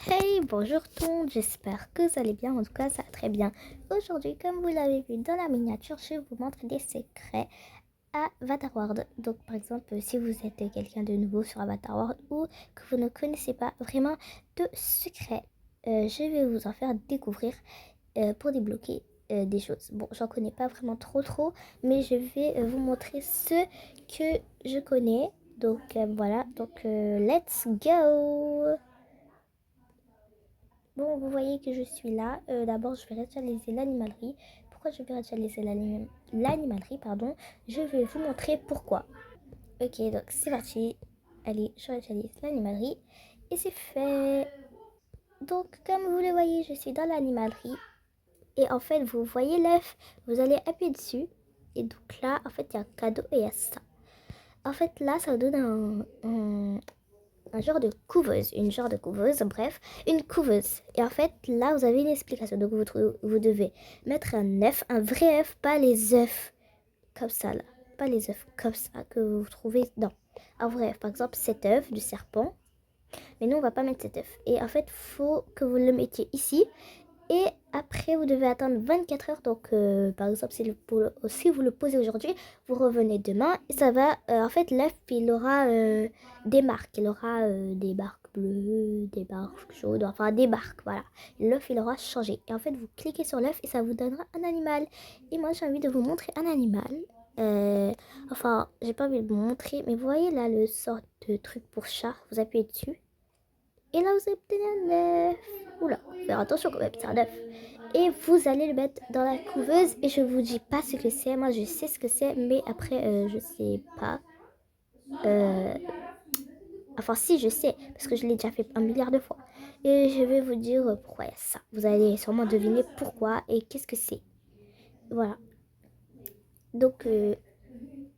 Hey, bonjour tout le monde, j'espère que vous allez bien, en tout cas ça va très bien. Aujourd'hui, comme vous l'avez vu dans la miniature, je vais vous montrer des secrets à Avatarworld. Donc par exemple, si vous êtes quelqu'un de nouveau sur Avatarworld ou que vous ne connaissez pas vraiment de secrets, je vais vous en faire découvrir pour débloquer des choses. Bon, j'en connais pas vraiment trop, mais je vais vous montrer ce que je connais. Donc voilà, donc let's go! Bon, vous voyez que je suis là. D'abord, je vais réactualiser l'animalerie. Pourquoi je vais réactualiser l'animalerie, pardon. Je vais vous montrer pourquoi. Ok, donc c'est parti. Allez, je réactualise l'animalerie. Et c'est fait. Donc, comme vous le voyez, je suis dans l'animalerie. Et en fait, vous voyez l'œuf. Vous allez appuyer dessus. Et donc là, en fait, il y a un cadeau et il y a ça. En fait, là, ça donne un genre de couveuse, bref, une couveuse. Et en fait, là, vous avez une explication. Donc, vous devez mettre un œuf, un vrai œuf, pas les œufs comme ça, là. Pas les œufs comme ça que vous trouvez dans un vrai œuf. Par exemple, cet œuf du serpent. Mais nous, on va pas mettre cet œuf. Et en fait, faut que vous le mettiez ici. Et après, vous devez attendre 24 heures. Donc, par exemple, si vous le posez aujourd'hui, vous revenez demain. Et ça va, en fait, l'œuf, il aura des marques. Il aura des marques bleues, des marques jaunes, enfin des marques, voilà. L'œuf, il aura changé. Et en fait, vous cliquez sur l'œuf et ça vous donnera un animal. Et moi, j'ai envie de vous montrer un animal. Enfin, j'ai pas envie de vous montrer, mais vous voyez là le sort de truc pour chat. Vous appuyez dessus. Et là, vous obtenez un œuf. Oula, faut faire attention quand même, c'est un œuf. Et vous allez le mettre dans la couveuse. Et je vous dis pas ce que c'est. Moi, je sais ce que c'est, mais après, je sais pas. Euh, Enfin, si, je sais, parce que je l'ai déjà fait un milliard de fois. Et je vais vous dire pourquoi il y a ça. Vous allez sûrement deviner pourquoi et qu'est-ce que c'est. Voilà. Donc,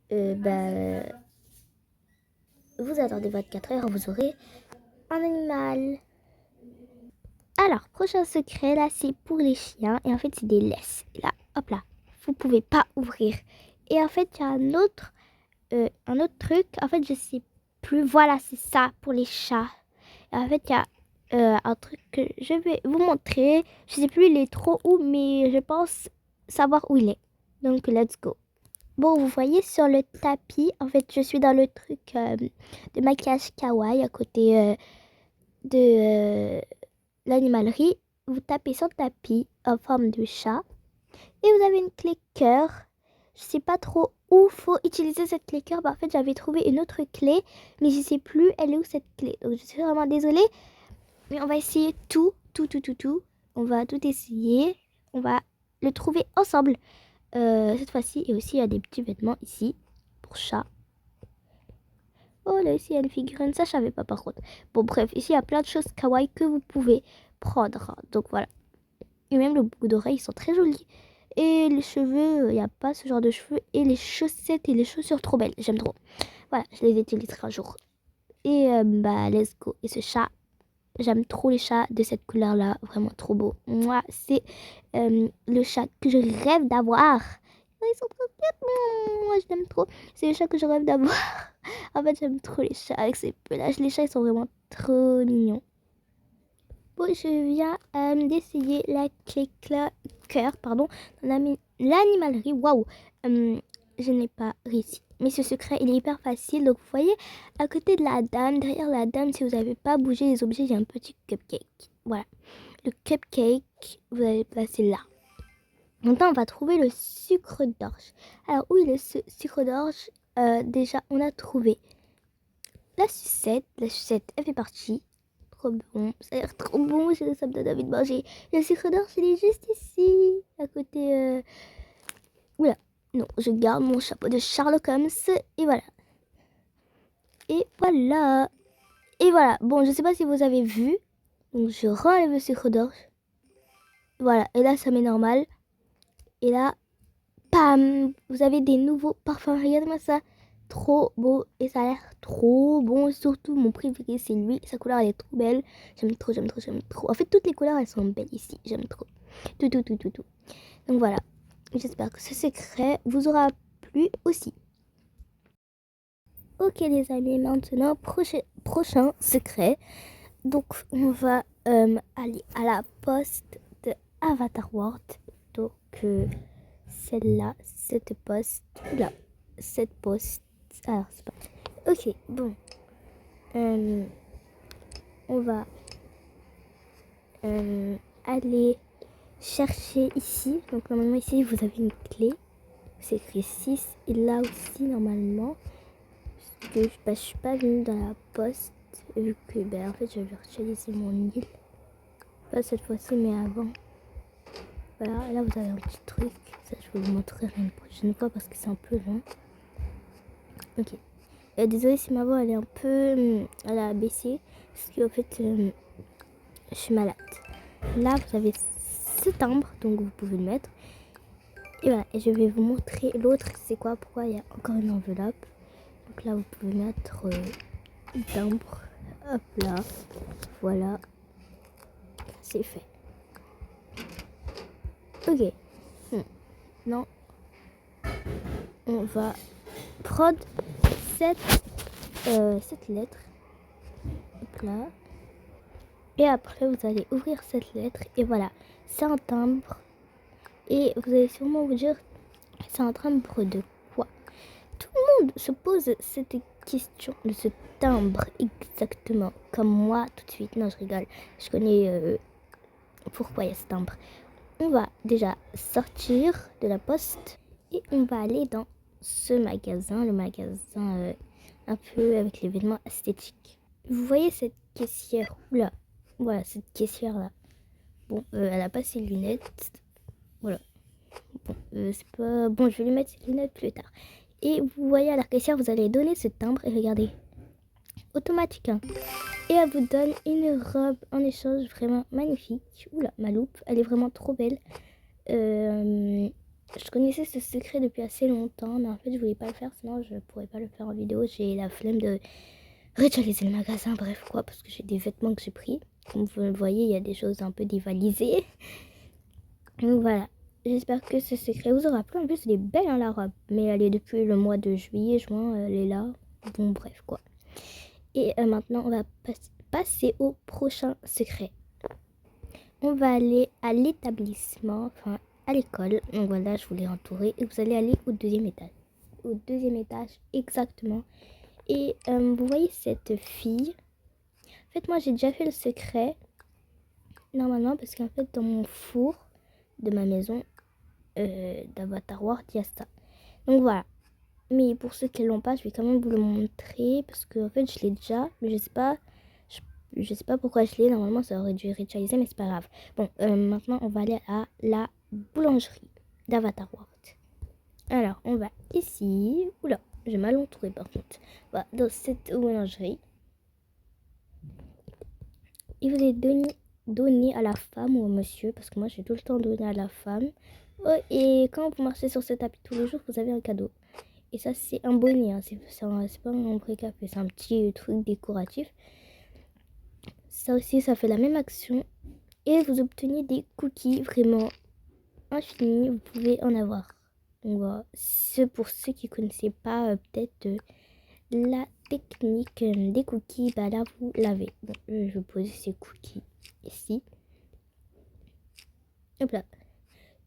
bah, vous attendez 24 heures, vous aurez un animal. Alors, prochain secret, là, c'est pour les chiens. Et en fait, c'est des laisses. Et là, hop là, vous pouvez pas ouvrir. Et en fait, il y a un autre truc. En fait, je sais plus. Voilà, c'est ça pour les chats. Et en fait, il y a un truc que je vais vous montrer. Je sais plus, il est trop où, mais je pense savoir où il est. Donc, let's go. Bon, vous voyez sur le tapis, en fait, je suis dans le truc de maquillage kawaii à côté de l'animalerie. Vous tapez sur le tapis en forme de chat et vous avez une clé cœur. Je sais pas trop où faut utiliser cette clé cœur. En fait, j'avais trouvé une autre clé, mais je sais plus elle est où cette clé. Donc, je suis vraiment désolée, mais on va essayer tout. On va tout essayer. On va le trouver ensemble cette fois-ci. Et aussi, il y a des petits vêtements ici pour chat. Oh, là, ici, il y a une figurine. Ça, je savais pas par contre. Bon, bref, ici, il y a plein de choses kawaii que vous pouvez prendre. Donc, voilà. Et même le boucle d'oreilles, ils sont très jolis. Et les cheveux, il n'y a pas ce genre de cheveux. Et les chaussettes et les chaussures, trop belles. J'aime trop. Voilà, je les utiliserai un jour. Et bah, let's go. Et ce chat, j'aime trop les chats de cette couleur-là. Vraiment trop beau. Moi, c'est le chat que je rêve d'avoir. Ils sont trop cute. Moi, je l'aime trop. C'est le chat que je rêve d'avoir. En fait, j'aime trop les chats avec ces pelages. Les chats, ils sont vraiment trop mignons. Bon, je viens d'essayer la clé cœur, pardon, dans l'animalerie. Waouh, je n'ai pas réussi. Mais ce secret, il est hyper facile. Donc, vous voyez, à côté de la dame, derrière la dame, si vous n'avez pas bougé les objets, il y a un petit cupcake. Voilà. Le cupcake, vous allez le placer là. Maintenant, on va trouver le sucre d'orge. Alors, où est le sucre d'orge déjà, on a trouvé la sucette. La sucette, elle fait partie. Trop bon, ça a l'air trop bon, ça me donne envie de manger. Le sucre d'orge, il est juste ici, à côté. Oula, non, je garde mon chapeau de Sherlock Holmes, et voilà. Et voilà. Et voilà, bon, je sais pas si vous avez vu, donc je renlève le sucre d'orge. Voilà, et là, ça m'est normal. Et là, pam, vous avez des nouveaux parfums, regardez-moi ça. Trop beau et ça a l'air trop bon. Surtout mon préféré c'est lui. Sa couleur elle est trop belle. J'aime trop. En fait toutes les couleurs elles sont belles ici. J'aime trop. Tout. Donc voilà. J'espère que ce secret vous aura plu aussi. Ok les amis, maintenant prochain secret. Donc on va aller à la poste de Avatar World. Donc, celle-là, cette poste, là, cette poste. Alors, c'est pas. Ok, bon. On va aller chercher ici. Donc, normalement, ici, vous avez une clé. C'est écrit 6. Et là aussi, normalement. Parce que je suis pas venue dans la poste. Vu que, en fait, j'avais réutilisé mon île. Pas cette fois-ci, mais avant. Voilà, là, vous avez un petit truc. Ça, je vais vous montrer une prochaine fois parce que c'est un peu long. Ok. Désolée si ma voix, elle est un peu... elle a baissé. Parce qu'en fait, je suis malade. Là, vous avez ce timbre, donc vous pouvez le mettre. Et voilà, et je vais vous montrer l'autre, c'est quoi, pourquoi il y a encore une enveloppe. Donc là, vous pouvez mettre le timbre. Hop là, voilà, c'est fait. Ok, non, on va prendre cette lettre. Hop là. Et après, vous allez ouvrir cette lettre. Et voilà, c'est un timbre. Et vous allez sûrement vous dire, c'est un timbre de quoi? Tout le monde se pose cette question de ce timbre exactement. Comme moi, tout de suite. Non, je rigole. Je connais pourquoi il y a ce timbre. On va déjà sortir de la poste. Et on va aller dans ce magasin. Le magasin un peu avec les vêtements esthétiques. Vous voyez cette caissière? Oula. Voilà, cette caissière-là. Bon, elle a pas ses lunettes. Voilà. Bon, c'est pas... Bon, je vais lui mettre ses lunettes plus tard. Et vous voyez à la caissière, vous allez donner ce timbre. Et regardez. Automatique, hein. Et elle vous donne une robe en échange vraiment magnifique. Oula, ma loupe. Elle est vraiment trop belle. Je connaissais ce secret depuis assez longtemps. Mais en fait, je voulais pas le faire. Sinon, je pourrais pas le faire en vidéo. J'ai la flemme de réutiliser le magasin. Bref, quoi. Parce que j'ai des vêtements que j'ai pris. Comme vous le voyez, il y a des choses un peu dévalisées. Donc voilà, j'espère que ce secret vous aura plu. En plus, elle est belle, hein, la robe. Mais elle est depuis le mois de juillet, juin, elle est là. Bon, bref, quoi. Et maintenant, on va passer au prochain secret. On va aller à l'établissement, enfin à l'école. Donc voilà, je vous l'ai entouré. Et vous allez aller au deuxième étage. Au deuxième étage, exactement. Et vous voyez cette fille. En fait, moi, j'ai déjà fait le secret. Normalement, parce qu'en fait, dans mon four de ma maison d'Avatar World, il y a ça. Donc voilà. Mais pour ceux qui ne l'ont pas, je vais quand même vous le montrer. Parce que en fait, je l'ai déjà. Mais je sais pas pourquoi je l'ai. Normalement, ça aurait dû réutiliser, mais c'est pas grave. Bon, maintenant, on va aller à la boulangerie d'Avatar World. Alors, on va ici. Oula, j'ai mal entouré par contre. Voilà, dans cette boulangerie. Et vous allez donner à la femme ou au monsieur, parce que moi j'ai tout le temps donné à la femme. Oh, et quand vous marchez sur ce tapis tous les jours, vous avez un cadeau. Et ça, c'est un bonnet, hein. C'est pas un vrai café, c'est un petit truc décoratif. Ça aussi, ça fait la même action. Et vous obtenez des cookies vraiment infinis, vous pouvez en avoir. Donc voilà, pour ceux qui ne connaissaient pas peut-être la technique des cookies, bah là vous l'avez. Bon, je vais poser ces cookies ici. Hop là.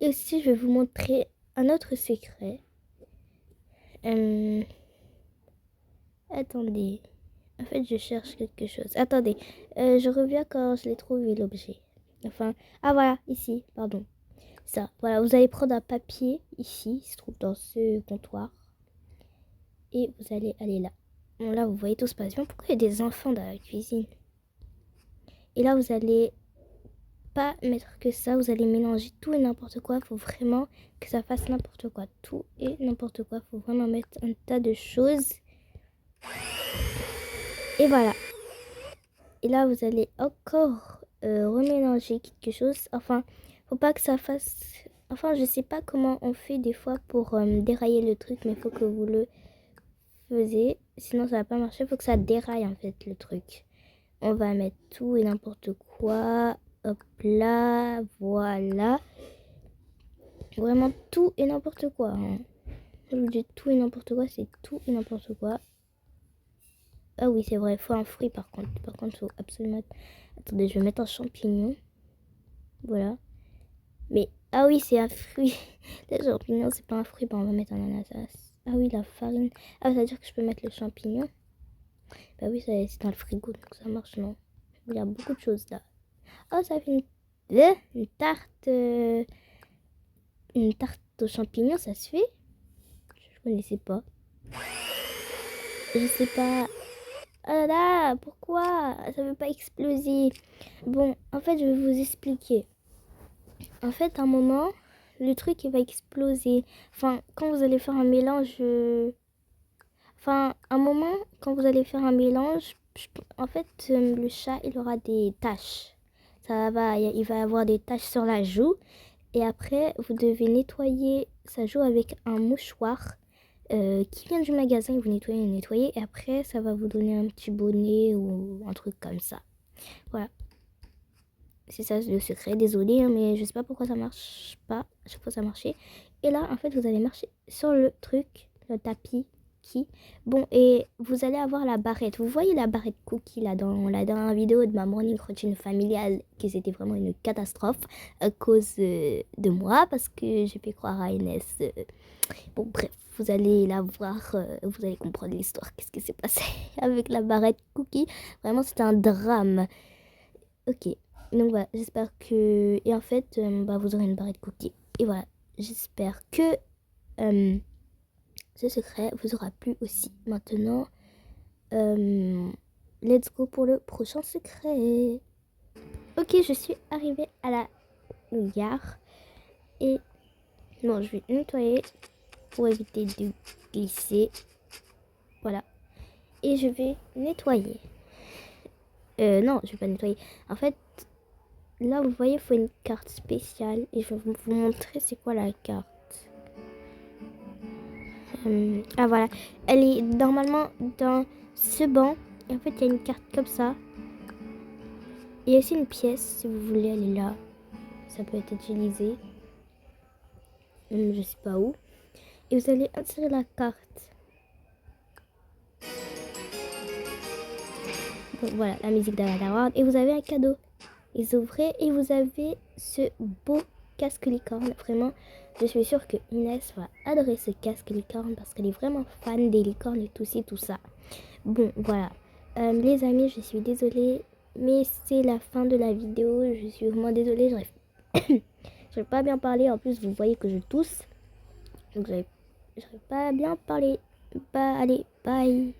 Et aussi, je vais vous montrer un autre secret. Attendez. En fait, je cherche quelque chose. Attendez. Je reviens quand je l'ai trouvé, l'objet. Enfin, ah voilà, ici, pardon. Ça, voilà, vous allez prendre un papier ici, il se trouve dans ce comptoir. Et vous allez aller là. Bon, là, vous voyez, tout se passe bien. Pourquoi il y a des enfants dans la cuisine? Et là, vous allez pas mettre que ça, vous allez mélanger tout et n'importe quoi. Il faut vraiment que ça fasse n'importe quoi. Tout et n'importe quoi. Il faut vraiment mettre un tas de choses. Et voilà. Et là, vous allez encore remélanger quelque chose. Enfin, faut pas que ça fasse... Enfin, je sais pas comment on fait des fois pour dérailler le truc, mais il faut que vous le faisiez. Sinon, ça va pas marcher. Il faut que ça déraille, en fait, le truc. On va mettre tout et n'importe quoi. Hop là, voilà. Vraiment tout et n'importe quoi. Hein. Je vous dis tout et n'importe quoi, c'est tout et n'importe quoi. Ah oui, c'est vrai, il faut un fruit par contre. Par contre, il faut absolument Attendez, je vais mettre un champignon. Voilà. Mais, ah oui, c'est un fruit. Le champignon, c'est pas un fruit. Bah, on va mettre un ananas. Ah oui, la farine. Ah, ça veut dire que je peux mettre le champignon. Bah oui, c'est dans le frigo, donc ça marche, non. Il y a beaucoup de choses là. Oh, ça fait une tarte. Une tarte aux champignons, ça se fait? Je connaissais pas. Je sais pas. Oh là là, pourquoi ça veut pas exploser? Bon, en fait, je vais vous expliquer. En fait, à un moment, le truc il va exploser. Enfin, quand vous allez faire un mélange. Enfin, à un moment, quand vous allez faire un mélange, en fait, le chat il aura des taches. Il va avoir des taches sur la joue. Et après, vous devez nettoyer sa joue avec un mouchoir qui vient du magasin. Vous nettoyez. Et après, ça va vous donner un petit bonnet ou un truc comme ça. Voilà. C'est ça le secret. Désolée, hein, mais je sais pas pourquoi ça marche pas. À chaque fois, ça marchait. Et là, en fait, vous allez marcher sur le truc, le tapis. Bon, et vous allez avoir la barrette. Vous voyez la barrette cookie là dans la dernière vidéo de ma morning routine familiale, que c'était vraiment une catastrophe à cause de moi parce que j'ai fait croire à Inès. Bon, bref, vous allez la voir, vous allez comprendre l'histoire. Qu'est-ce qui s'est passé avec la barrette cookie? Vraiment, c'était un drame. Ok, donc voilà, j'espère que. Et en fait, vous aurez une barrette cookie. Et voilà, j'espère que. Ce secret vous aura plu aussi. Maintenant, let's go pour le prochain secret. Ok, je suis arrivée à la gare. Et bon, je vais nettoyer pour éviter de glisser. Voilà. Et je vais nettoyer. Non, je vais pas nettoyer. En fait, là, vous voyez, il faut une carte spéciale. Et je vais vous montrer c'est quoi la carte. Ah voilà, elle est normalement dans ce banc. Et en fait, il y a une carte comme ça. Il y a aussi une pièce, si vous voulez, elle est là. Ça peut être utilisé. Je sais pas où. Et vous allez insérer la carte. Bon, voilà, la musique d'Award. Et vous avez un cadeau. Ils ouvrez et vous avez ce beau casque licorne. Vraiment, je suis sûre que Inès va adorer ce casque licorne parce qu'elle est vraiment fan des licornes et tout ci, tout ça. Bon, voilà. Les amis, je suis désolée, mais c'est la fin de la vidéo. Je suis vraiment désolée. J'arrive pas à bien parler. En plus, vous voyez que je tousse. Donc, j'arrive pas à bien parler. Bah, allez, bye.